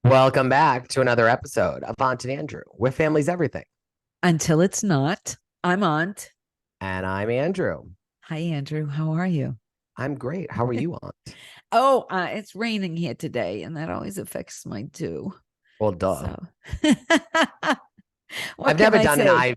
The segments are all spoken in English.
Welcome back to another episode of Aunt and Andrew, with Family's Everything. Until it's not. I'm Aunt. And I'm Andrew. Hi, Andrew. How are you? I'm great. How are you, Aunt? Oh, it's raining here today, and that always affects my too. Well, duh. So, what I've can never I done an say? I.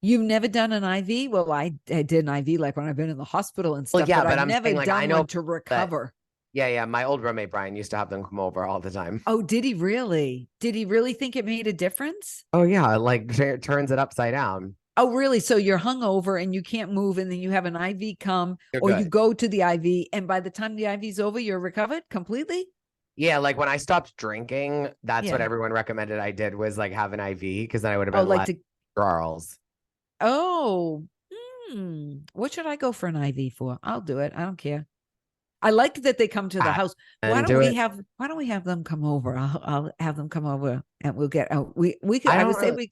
You've never done an IV? Well, I did an IV like when I've been in the hospital and Well, stuff, yeah, but but I've I'm never saying like I done know one to that. recover. Yeah. My old roommate Brian used to have them come over all the time. Oh, did he really? Did he really think it made a difference? Oh yeah, like turns it upside down. Oh, really? So you're hungover and you can't move, and then you have an IV come, You're or you good. go to the IV, and by the time the IV's over, you're recovered completely? Yeah, like when I stopped drinking, that's what Yeah. everyone recommended I did was like have an IV because then I would have Oh, been like less to Charles. Oh, what should I go for an IV for? I'll do it. I don't care. I like that they come to the house. And do it. Why don't we have them come over? I'll have them come over and we'll get out. We could I I don't would say really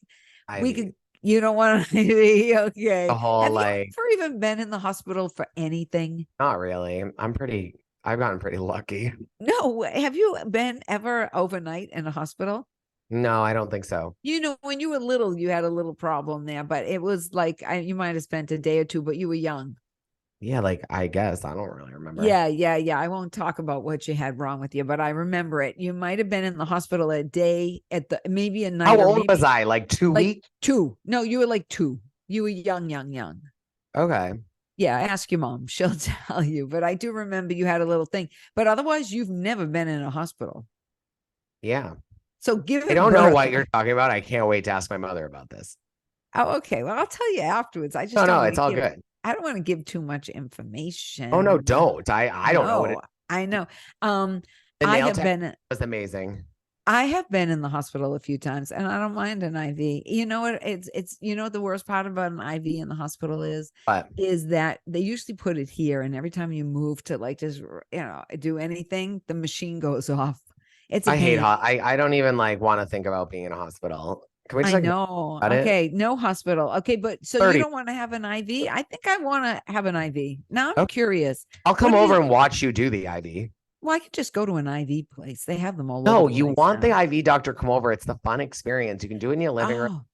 we IV. could you don't want an IV. The Okay. whole Have you like ever even been in the hospital for anything? not really. I've gotten pretty lucky. No. Have you been ever overnight in a hospital? No, I don't think so. When you were little, you had a little problem there, but it was like you might have spent a day or two, but you were young. Yeah, like I guess I don't really remember. Yeah. I won't talk about what you had wrong with you, but I remember it. You might have been in the hospital a day at the maybe a How night or old was maybe I? Like two like weeks? two. No, you were like two. You were young. Okay. Yeah, ask your mom. She'll tell you. But I do remember you had a little thing. But otherwise, you've never been in a hospital. Yeah. So give I it don't know birth. what you're talking about. I can't wait to ask my mother about this. Oh, okay. Well, I'll tell you afterwards. I just No, don't no, want it's to all give good. I don't want to give too much Oh no, information. don't. I don't know what it No, I know. Um, the I nail have tech been was amazing. I have been in the hospital a few times and I don't mind an IV. You know what? It's you know what the worst part about an IV in the hospital But is that they usually put it here, and every time you move to like just do anything, the machine goes off. It's a I hate pain. I don't even like want to think about being in a hospital. Can we just I like not know. about it? Okay, no hospital. Okay, but so you 30. don't want to have an IV? I think I want to have an IV. Now I'm Okay. curious. I'll What come do over you and watch you do the IV. Well, I could just go to an IV place. They have them all over No, the you place want the now. IV doctor come over. It's the fun experience. You can do it in your living room.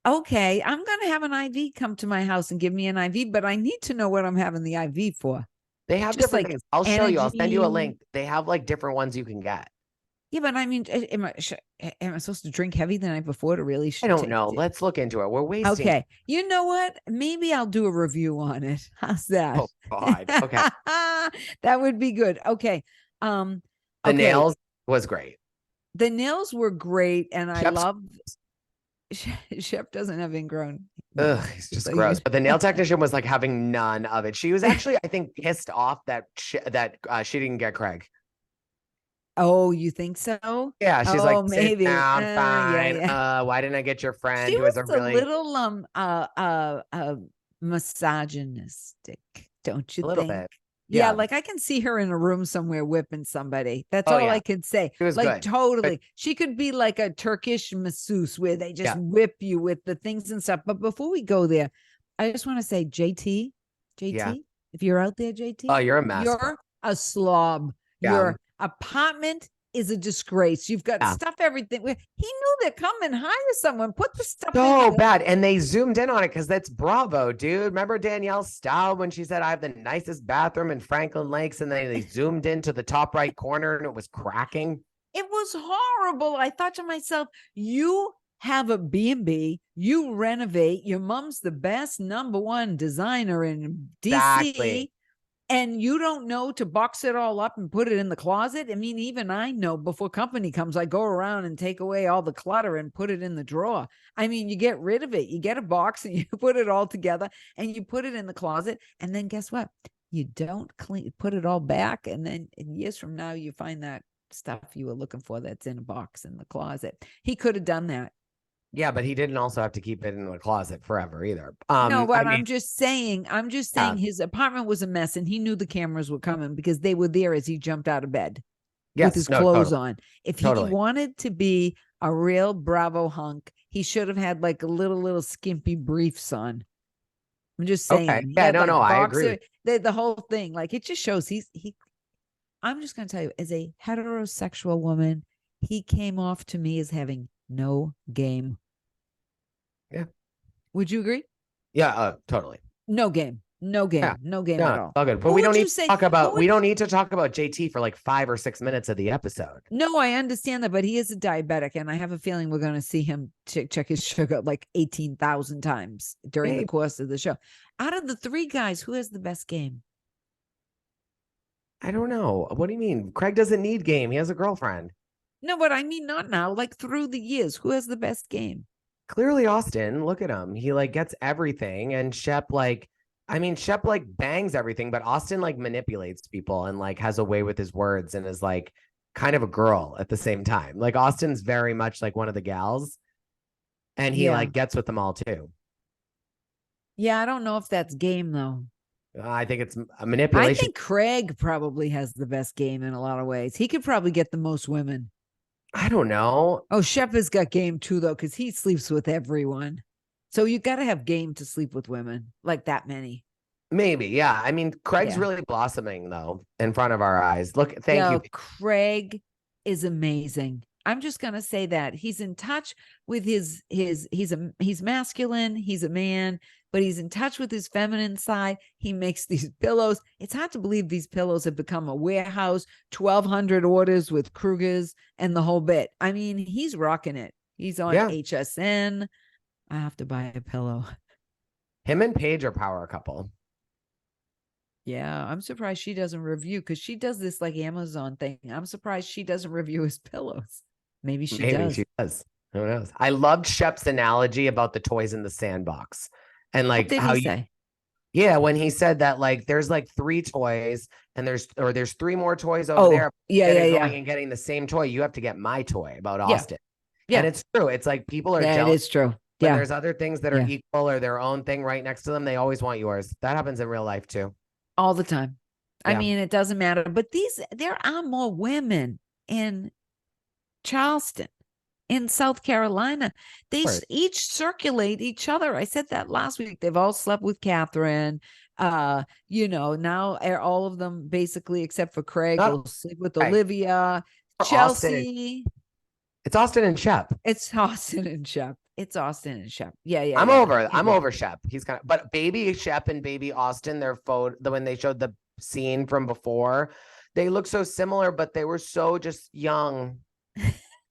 Oh, okay. I'm going to have an IV come to my house and give me an IV, but I need to know what I'm having the IV for. They have Just different like things. I'll show you. I'll send you a energy. link. They have like different ones you can get. Yeah, but I mean, am I supposed to drink heavy the night before to really I don't take know. it? Let's look into it. We're wasting. Okay. You know what? Maybe I'll do a review on it. How's that? Oh God. Okay. That would be good. Okay. Um, The okay. nails was great. The nails were great, and I Shep's love Shep doesn't have ingrown ugh, nails. it's So just you gross. But the nail technician was like having none of it. She was actually, I think, pissed off that she didn't get Craig. Oh, you think so? Yeah, she's like, Oh, sit maybe. down, Yeah, fine. yeah. Why didn't I get your friend She who was was a a really little misogynistic, don't you a little think? bit? Yeah, Yeah. like I can see her in a room somewhere whipping somebody. That's Oh all yeah, I could say. it was Like good. But totally. She could be like a Turkish masseuse where they just yeah, whip you with the things and stuff. But before we go there, I just want to say, JT, yeah. JT, if you're out there, Oh, JT, you're a mess, bro. you're a slob. Yeah. Your apartment is a disgrace. You've got Yeah. stuff, everything. He knew they're coming. Hire someone. Put the stuff in So the bad. And they zoomed in on it because that's Bravo, dude. Remember Danielle Staub when she said, I have the nicest bathroom in Franklin Lakes? And then they zoomed into the top right corner and it was cracking. It was horrible. I thought to myself, you have a B&B, you renovate, your mom's the best number one designer in Exactly. DC, and you don't know to box it all up and put it in the closet. I mean, even I know before company comes, I go around and take away all the clutter and put it in the drawer. I mean, you get rid of it. You get a box and you put it all together and you put it in the closet. And then guess what? You don't put it all back. And then years from now, you find that stuff you were looking for that's in a box in the closet. He could have done that. Yeah, but he didn't also have to keep it in the closet forever either. No, I but mean, I'm just yeah, saying his apartment was a mess and he knew the cameras were coming because they were there as he jumped out of bed with yes, his no, clothes totally, on. If he totally. wanted to be a real Bravo hunk, he should have had like a little skimpy briefs on. I'm just Okay. saying. He Yeah, had no, like I agree boxer, with the whole thing. Like it just shows he I'm just gonna tell you, as a heterosexual woman, he came off to me as having no game. Yeah. Would you agree? Yeah, totally. No game. No game. Yeah. No game No, at it's all. all good. But Who we would don't need you to say- talk who about would- we don't need to talk about JT for like 5 or 6 minutes of the episode. No, I understand that, but he is a diabetic, and I have a feeling we're going to see him check his sugar like 18,000 times during the course of the show. Out of the 3 guys, who has the best game? I don't know. What do you mean? Craig doesn't need game. He has a girlfriend. No, but I mean not now, like through the years. Who has the best game? Clearly Austin, look at him. He like gets everything, and Shep like Shep like bangs everything, but Austin like manipulates people and like has a way with his words and is like kind of a girl at the same time. Like Austin's very much like one of the gals, and he like gets with them all too. Yeah, I don't know if that's game though. I think it's a manipulation. I think Craig probably has the best game in a lot of ways. He could probably get the most women. I don't know. Oh, Shep has got game too, though, because he sleeps with everyone. So you got to have game to sleep with women, like that many. Maybe, yeah. I mean, Craig's really blossoming though in front of our eyes. Look, thank you. Craig is amazing. I'm just gonna say that he's in touch with he's masculine, he's a man, but he's in touch with his feminine side. He makes these pillows. It's hard to believe these pillows have become a warehouse, 1,200 orders with Kruger's and the whole bit. I mean, he's rocking it. He's on HSN. I have to buy a pillow. Him and Paige are power couple. Yeah, I'm surprised she doesn't review, because she does this like Amazon thing. I'm surprised she doesn't review his pillows. Maybe she does. Who knows? I loved Shep's analogy about the toys in the sandbox. And like how you say? Yeah, when he said that like there's like 3 toys and there's 3 more toys over there. Going and getting the same toy. You have to get my toy about Austin. Yeah. And it's true. It's like people are jealous. It is true. When there's other things that are equal or their own thing right next to them, they always want yours. That happens in real life too. All the time. I mean, it doesn't matter. But there are more women in Charleston, in South Carolina. They each circulate each other. I said that last week. They've all slept with Catherine. Now all of them basically, except for Craig, will sleep with Olivia. Chelsea. It's Austin and Shep. It's Austin and Shep. It's Austin and Shep. Yeah. I'm over Shep. He's kind of, but baby Shep and baby Austin, their photo, when they showed the scene from before, they look so similar, but they were so just young.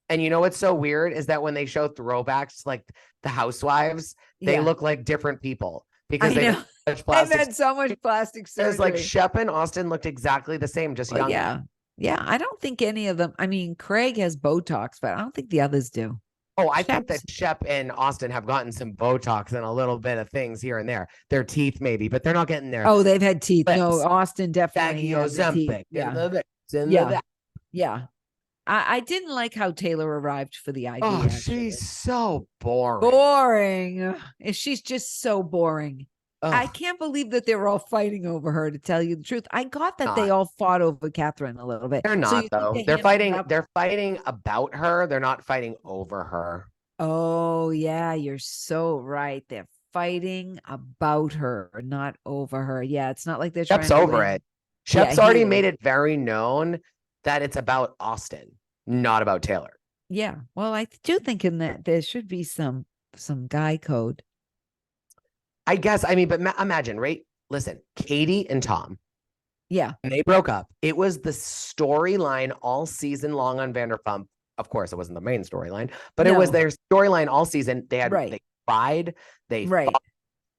And you know what's so weird is that when they show throwbacks, like the housewives, they look like different people because they've had so much plastic surgery. It's like Shep and Austin looked exactly the same, just young. Yeah. I don't think any of them. I mean, Craig has Botox, but I don't think the others do. Oh, I think that Shep and Austin have gotten some Botox and a little bit of things here and there. Their teeth, maybe, but they're not getting there. Oh, they've had teeth. Lips. No, Austin definitely has teeth. Yeah. I didn't like how Taylor arrived for the ID. Oh, she's so boring. Boring. She's just so boring. Ugh. I can't believe that they were all fighting over her, to tell you the truth. I got that they all fought over Catherine a little bit. They're not, though. They're fighting about her. They're not fighting over her. Oh, yeah, you're so right. They're fighting about her, not over her. Yeah, it's not like they're Shep's trying to over it. Shep's already made it very known that it's about Austin, not about Taylor. Yeah. Well, I do think in that there should be some guy code. I guess. I mean, but imagine, right? Listen, Katie and Tom. Yeah. When they broke up, it was the storyline all season long on Vanderpump. Of course, it wasn't the main storyline, but it was their storyline all season. They had they cried. They fought.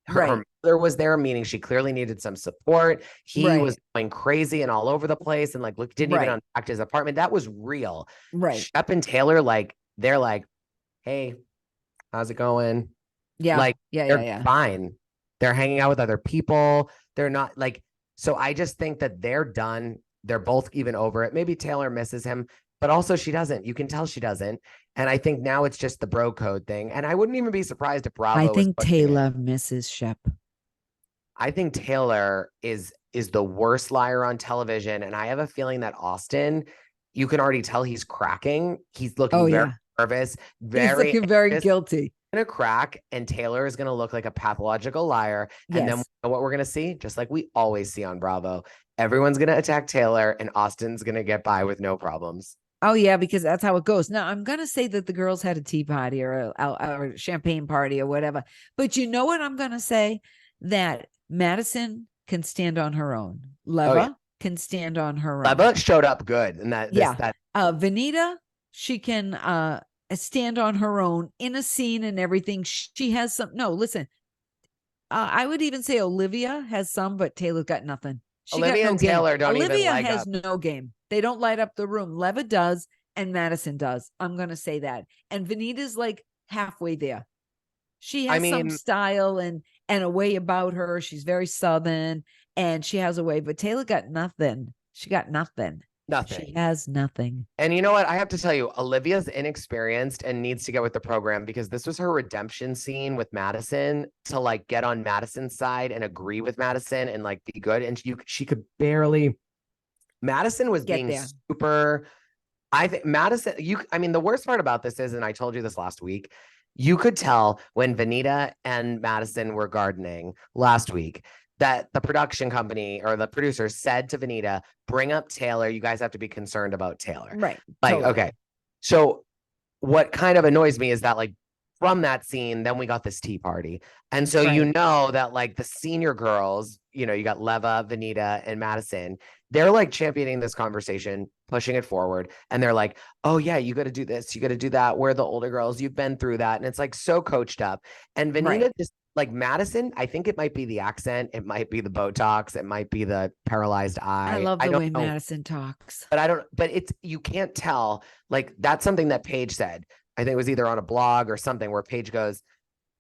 Her mother was there, meaning she clearly needed some support. He was going crazy and all over the place, and like didn't even unpack his apartment. That was real. Right. Shep and Taylor, like they're like, "Hey, how's it going?" Yeah. Like, they're fine. They're hanging out with other people. They're not like, so I just think that they're done. They're both even over it. Maybe Taylor misses him, but also she doesn't. You can tell she doesn't. And I think now it's just the bro code thing. And I wouldn't even be surprised if Bravo. I think Taylor misses Shep. I think Taylor is the worst liar on television. And I have a feeling that Austin, you can already tell he's cracking. He's looking very nervous. He's looking very guilty. Gonna crack, and Taylor is gonna look like a pathological liar. And then what we're gonna see, just like we always see on Bravo, everyone's gonna attack Taylor, and Austin's gonna get by with no problems. Oh yeah, because that's how it goes. Now I'm gonna say that the girls had a tea party or a champagne party or whatever. But you know what I'm gonna say? That Madison can stand on her own. Oh yeah, Leva can stand on her own. Leva showed up good, and Yeah. that Vanita, she can stand on her own in a scene and everything. She has some. No, listen. I would even say Olivia has some, but Taylor's got nothing. She got Olivia no and game. Taylor don't even Olivia leg has up. no game. They don't light up the room. Leva does, and Madison does. I'm gonna say that. And Vanita's like halfway there. She has some style and a way about her. She's very southern, and she has a way. But Taylor got nothing. She got nothing. Nothing. She has nothing. And you know what? I have to tell you, Olivia's inexperienced and needs to get with the program, because this was her redemption scene with Madison to like get on Madison's side and agree with Madison and like be good. And she could barely. Madison was being super. I think Madison, I mean, the worst part about this is, and I told you this last week, you could tell when Vanita and Madison were gardening last week that the production company or the producer said to Vanita, bring up Taylor. You guys have to be concerned about Taylor. Right. Like, totally. Okay. So what kind of annoys me is that like from that scene, then we got this tea party. And so, you know, that like the senior girls, you know, you got Leva, Vanita, and Madison, they're like championing this conversation, pushing it forward. And they're like, oh yeah, you got to do this. You got to do that. We're the older girls. You've been through that. And it's like so coached up. And Vanita just like Madison, I think it might be the accent. It might be the Botox. It might be the paralyzed eye. I love the way Madison talks. But it's, you can't tell. Like that's something that Paige said. I think it was either on a blog or something where Paige goes,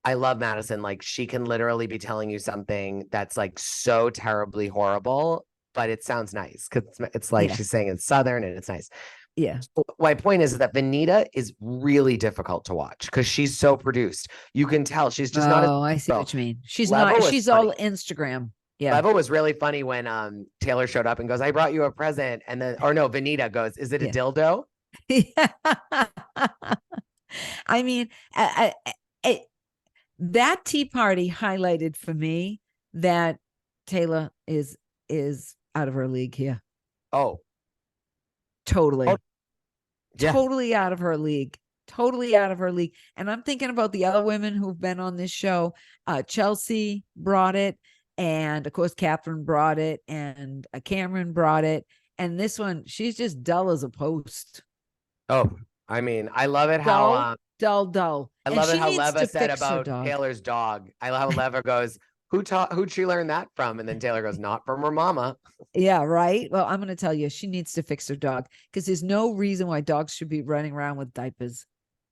I love Madison. Like she can literally be telling you something that's like so terribly horrible, but it sounds nice because it's like she's saying it's Southern and it's nice. Yeah. So my point is that Vanita is really difficult to watch because she's so produced. You can tell she's just not. Oh, I see what you mean. She's not. She's all Instagram. Yeah. Leva was really funny when Taylor showed up and goes, I brought you a present. And then, or no, Vanita goes, is it a dildo? Yeah. I mean, that tea party highlighted for me that Taylor is out of her league here. Oh, totally. Oh, yeah. Totally out of her league. Totally out of her league. And I'm thinking about the other women who've been on this show. Chelsea brought it. And of course, Catherine brought it. And Cameron brought it. And this one, she's just dull as a post. Oh, I mean, I love it how dull. I love it how Leva said about Taylor's dog. I love how Leva goes, who'd she learn that from? And then Taylor goes, not from her mama. Yeah, right. Well, I'm going to tell you, she needs to fix her dog because there's no reason why dogs should be running around with diapers.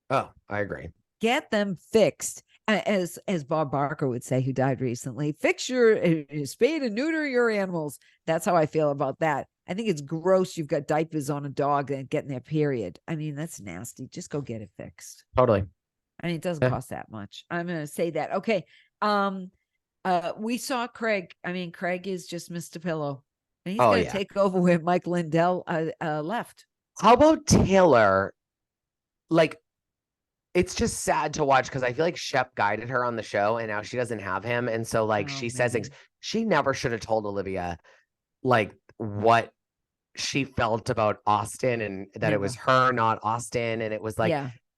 Oh, I agree. Get them fixed. As Bob Barker would say, who died recently, fix your spay and neuter your animals. That's how I feel about that. I think it's gross. You've got diapers on a dog and getting their period. I mean, that's nasty. Just go get it fixed. Totally. I mean, it doesn't cost that much. I'm going to say that. Okay. We saw Craig. I mean, Craig is just Mr. Pillow. And he's going to take over where Mike Lindell left. How about Taylor? Like, it's just sad to watch because I feel like Shep guided her on the show and now she doesn't have him. And so like she says things. She never should have told Olivia like what she felt about Austin and that it was her, not Austin. And it was like,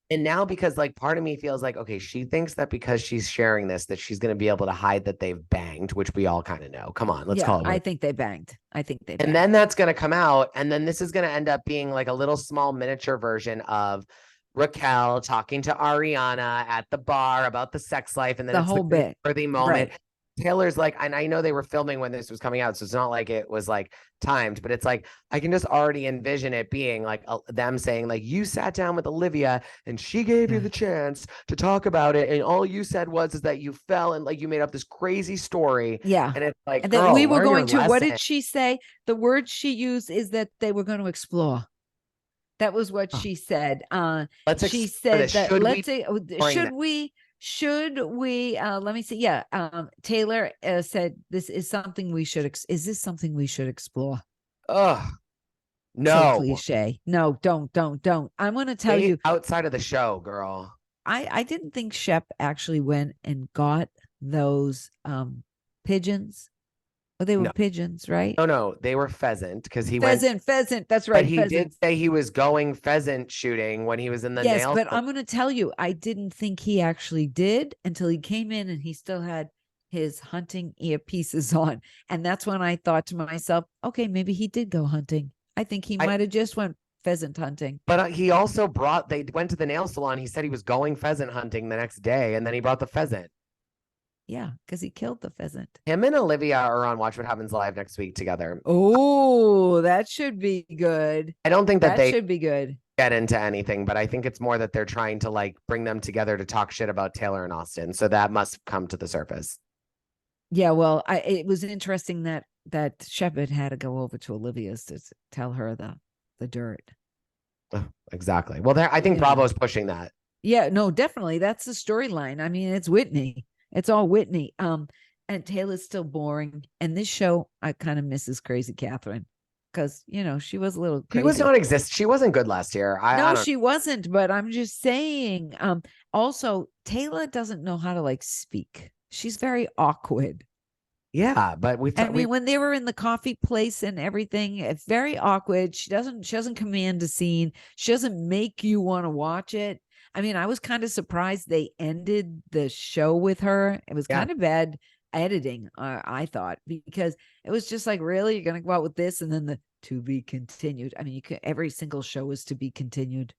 and now because like part of me feels like, okay, she thinks that because she's sharing this, that she's going to be able to hide that they've banged, which we all kind of know. Come on, let's call it. I think they banged. And then that's going to come out. And then this is going to end up being like a little small miniature version of Raquel talking to Ariana at the bar about the sex life. And then the whole bit for the moment. Right. Taylor's like, and I know they were filming when this was coming out, so it's not like it was like timed, but it's like I can just already envision it being like them saying like, you sat down with Olivia and she gave you the chance to talk about it, and all you said was is that you fell and like you made up this crazy story. Yeah, and it's like, and then we were going to. What did she say? The word she used is that they were going to explore. That was what she said. She said that should we let me see. Yeah. Taylor said this is something we should is this something we should explore? Oh, no. So cliche. No, don't. I'm going to tell you outside of the show, girl. I didn't think Shep actually went and got those pigeons. Oh, they were pigeons, right? No, they were pheasant because he went pheasant. That's right. But he did say he was going pheasant shooting when he was in the nail. But I'm going to tell you, I didn't think he actually did until he came in and he still had his hunting earpieces on. And that's when I thought to myself, okay, maybe he did go hunting. I think he might have just went pheasant hunting. But he also they went to the nail salon. He said he was going pheasant hunting the next day, and then he brought the pheasant. Yeah, because he killed the pheasant. Him and Olivia are on Watch What Happens Live next week together. Oh, that should be good. I don't think that they should be good. Get into anything, but I think it's more that they're trying to like bring them together to talk shit about Taylor and Austin. So that must come to the surface. Yeah, well, it was interesting that Shep had to go over to Olivia's to tell her the dirt. Exactly. Well, I think Bravo's pushing that. Yeah, no, definitely. That's the storyline. I mean, it's Whitney. It's all Whitney. And Taylor's still boring. And this show, I kind of misses Crazy Catherine because she was a little crazy. She was non-existent. She wasn't good last year. No, she wasn't. But I'm just saying. Also, Taylor doesn't know how to like speak. She's very awkward. Yeah, but when they were in the coffee place and everything, it's very awkward. She doesn't command a scene. She doesn't make you want to watch it. I mean, I was kind of surprised they ended the show with her. It was kind of bad editing, I thought, because it was just like, really, you're going to go out with this and then the to be continued. I mean, every single show is to be continued.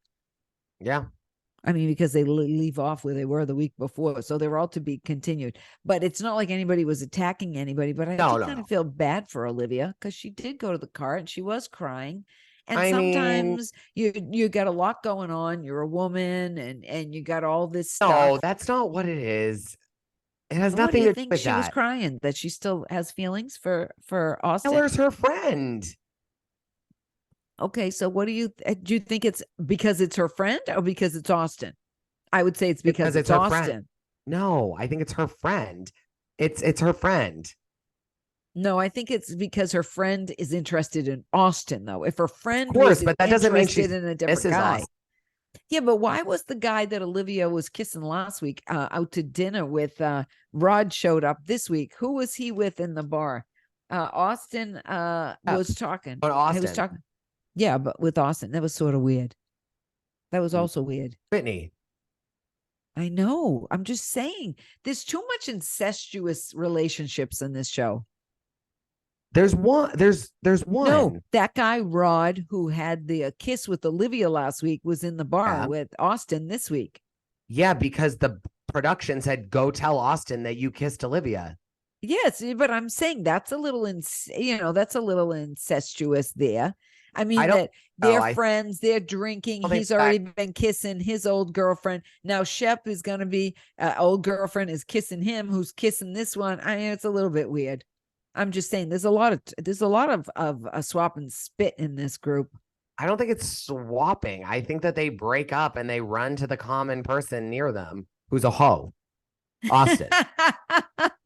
Yeah. I mean, because they leave off where they were the week before. So they're all to be continued. But it's not like anybody was attacking anybody. But I kind of feel bad for Olivia because she did go to the car and she was crying. And sometimes you got a lot going on. You're a woman and you got all this stuff. No, that's not what it is. It has nothing to do with she was crying, that she still has feelings for Austin. Taylor's her friend. Okay, so what do you think it's because it's her friend or because it's Austin? I would say it's because it's Austin. Friend. No, I think it's her friend. It's her friend. No, I think it's because her friend is interested in Austin, though. If her friend but that doesn't mean she's in a different guy. Austin. Yeah, but why was the guy that Olivia was kissing last week out to dinner with Rod showed up this week? Who was he with in the bar? Austin was talking. But Austin. He was talking. Yeah, but with Austin, that was sort of weird. That was also weird. Whitney. I know. I'm just saying there's too much incestuous relationships in this show. There's one. No, that guy Rod who had the kiss with Olivia last week was in the bar with Austin this week. Yeah, because the production said, "Go tell Austin that you kissed Olivia." Yes, but I'm saying that's a little that's a little incestuous there. I mean, that they're friends, they're drinking. He's already been kissing his old girlfriend. Now Shep is going to be old girlfriend is kissing him, who's kissing this one. I mean, it's a little bit weird. I'm just saying there's a lot of swap and spit in this group. I don't think it's swapping. I think that they break up and they run to the common person near them who's a hoe. Austin.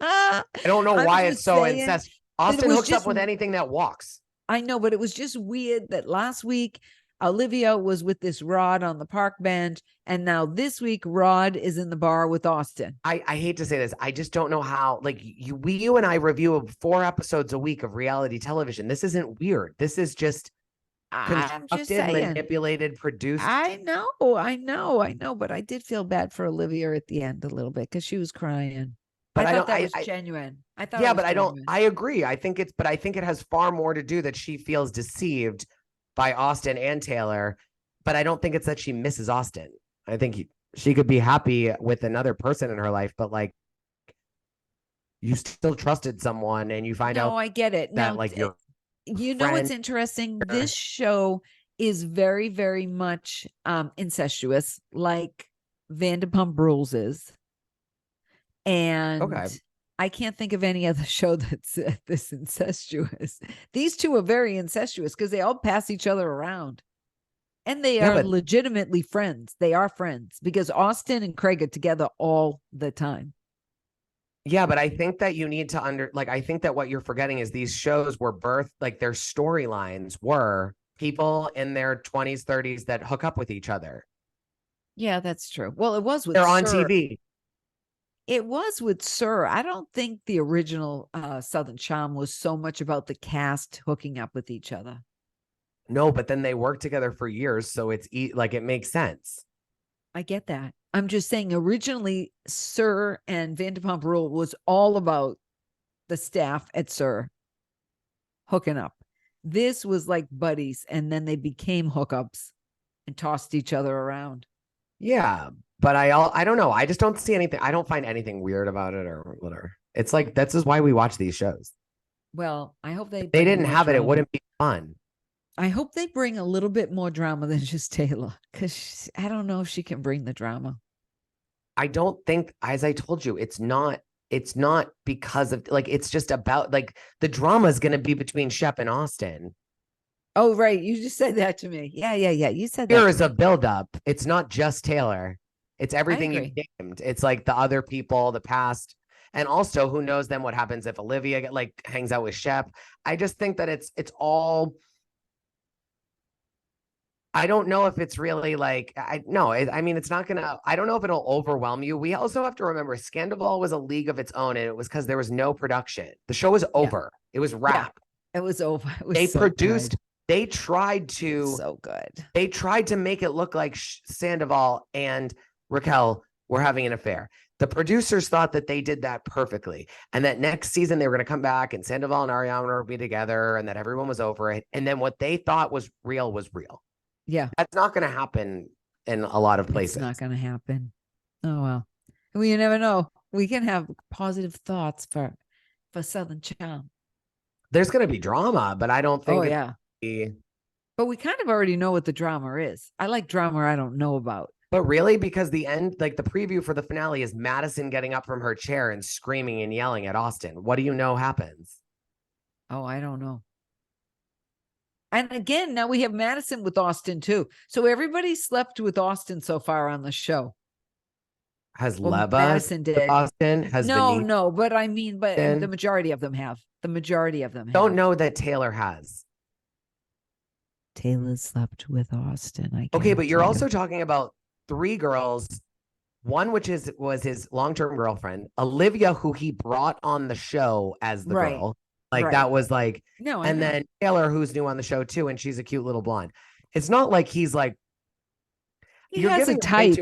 I don't know why it's so incestuous. Austin hooks up with anything that walks. I know, but it was just weird that last week Olivia was with this Rod on the park bench, and now this week Rod is in the bar with Austin. I hate to say this. I just don't know how, like you and I review 4 episodes a week of reality television. This isn't weird. This is just constructed, manipulated, produced. I know, but I did feel bad for Olivia at the end a little bit because she was crying. But I thought that was genuine. I thought, yeah, but I agree. I think it has far more to do that she feels deceived by Austin and Taylor, but I don't think it's that she misses Austin. I think she could be happy with another person in her life, but like you still trusted someone and you find out. No, I get it. That now, like your know what's interesting? This show is very, very much incestuous, like Vanderpump Rules is. And I can't think of any other show that's this incestuous. These two are very incestuous because they all pass each other around. And they are legitimately friends. They are friends because Austin and Craig are together all the time. Yeah, but I think that you need to I think that what you're forgetting is these shows were birthed, like their storylines were people in their 20s, 30s that hook up with each other. Yeah, that's true. Well, it was with they're on TV. It was with Sir. I don't think the original Southern Charm was so much about the cast hooking up with each other. No, but then they worked together for years, so it's like it makes sense. I get that. I'm just saying originally Sir and Vanderpump Rule was all about the staff at Sir hooking up. This was like buddies, and then they became hookups and tossed each other around. Yeah, but I don't know. I just don't see anything. I don't find anything weird about it or whatever. It's like that's just why we watch these shows. Well, I hope they didn't have it. It wouldn't be fun. I hope they bring a little bit more drama than just Taylor, because I don't know if she can bring the drama. I don't think, as I told you, it's not because of like, it's just about like the drama is going to be between Shep and Austin. Oh, right. You just said that to me. Yeah. You said that. Here is a buildup. It's not just Taylor. It's everything you named. It's like the other people, the past. And also, who knows then what happens if Olivia like hangs out with Shep. I just think that it's all. I don't know if it's really like, I mean, it's not going to, I don't know if it'll overwhelm you. We also have to remember Scandalous was a league of its own, and it was because there was no production. The show was over. It was wrapped. Yeah, it was over. It was they produced, they tried to, so good. They tried to make it look like Sandoval and Raquel were having an affair. The producers thought that they did that perfectly, and that next season they were going to come back and Sandoval and Ariana would be together and that everyone was over it. And then what they thought was real was real. Yeah. That's not going to happen in a lot of places. It's not going to happen. Oh, well. Well, you never know. We can have positive thoughts for Southern Charm. There's going to be drama, but I don't think. Oh, yeah. But we kind of already know what the drama is. I like drama I don't know about. But really, because the end, like the preview for the finale is Madison getting up from her chair and screaming and yelling at Austin. What do you know happens? Oh, I don't know. And again, now we have Madison with Austin too. So everybody slept with Austin so far on the show. Has Leva Madison did. Austin? Has no, but I mean, but the majority of them have. The majority of them have. Don't know that Taylor has. Taylor slept with Austin. Okay, but you're also talking about 3 girls. One, which was his long-term girlfriend, Olivia, who he brought on the show as the girl. Like that was like, no, and then Taylor, who's new on the show too, and she's a cute little blonde. It's not like he's like, he has a type.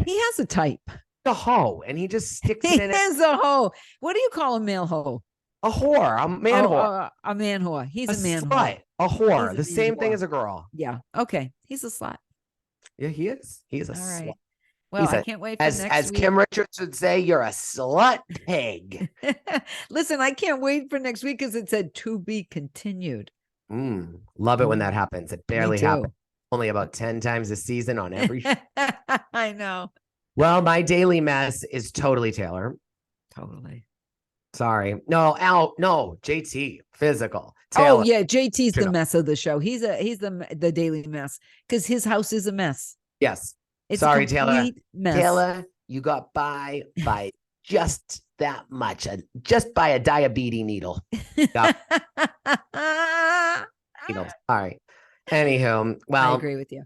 He has a type. A hoe, and he just sticks it in. He is a hoe. What do you call a male hoe? A whore, a man whore. A man whore. He's a man slut. Whore. A whore. The same thing as a girl. Yeah. Okay. He's a slut. Yeah, he is. He's a slut. Well, I can't wait for next week. As Kim Richards would say, you're a slut pig. Listen, I can't wait for next week because it said to be continued. Love it when that happens. It barely happens. Only about 10 times a season on every show. I know. Well, my daily mess is totally Taylor. Totally. Sorry. No, JT, physical. Taylor. Oh, yeah, JT's the mess of the show. He's the daily mess because his house is a mess. Yes. It's sorry, Taylor. Mess. Taylor, you got by just that much, just by a diabetes needle. Needle. All right. Anywho, well, I agree with you.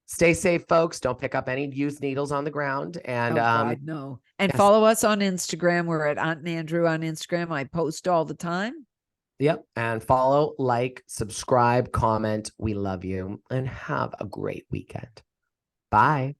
Stay safe, folks. Don't pick up any used needles on the ground. And no. And follow us on Instagram. We're at Aunt and Andrew on Instagram. I post all the time. Yep. And follow, like, subscribe, comment. We love you and have a great weekend. Bye.